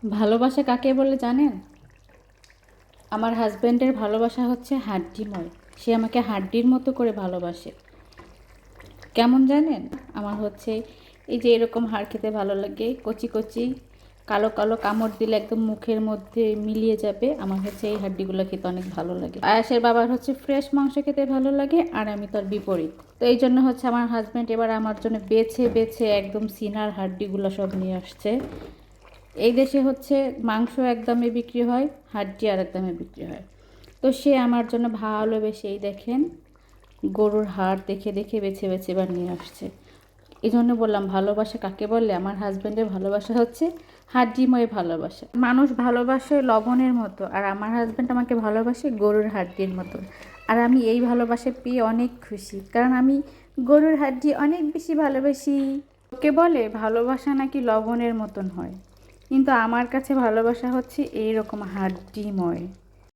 ভালোবাসা কাকে বলে জানেন? আমার হাজব্যান্ডের ভালোবাসা হচ্ছে হাড্ডিময়। সে আমাকে হাড্ডির মতো করে ভালোবাসে। কেমন জানেন? আমার হচ্ছে এই যে এরকম হাড় খেতে ভালো লাগে, কচি কচি কালো কালো কামড় দিলে একদম মুখের মধ্যে মিলিয়ে যাবে। আমার হচ্ছে এই হাড্ডিগুলো খেতে অনেক ভালো লাগে। আয়াসের বাবার হচ্ছে ফ্রেশ মাংস খেতে ভালো লাগে, আর আমি তার বিপরীত। তো এই জন্য হচ্ছে আমার হাজব্যান্ড এবার আমার জন্য বেছে বেছে একদম সিনার হাড্ডিগুলো সব নিয়ে আসছে। এই দেশে হচ্ছে মাংস এক দামে বিক্রি হয়, হাড্ডি আর এক দামে বিক্রি হয়। তো সে আমার জন্য ভালোবেসে এই দেখেন গরুর হাড় দেখে দেখে বেছে বেছে এবার নিয়ে আসছে। এই জন্য বললাম ভালোবাসা কাকে বলে। আমার হাজব্যান্ডের ভালোবাসা হচ্ছে হাড্ডিময় ভালোবাসা। মানুষ ভালোবাসে লবণের মতো, আর আমার হাজব্যান্ড আমাকে ভালোবাসে গরুর হাড্ডির মতো। আর আমি এই ভালোবাসা পেয়ে অনেক খুশি, কারণ আমি গরুর হাড্ডি অনেক বেশি ভালোবাসি। ওকে বলে ভালোবাসা নাকি লবণের মতন হয়, কিন্তু আমার কাছে ভালোবাসা হচ্ছে এইরকম হাড্ডিময়।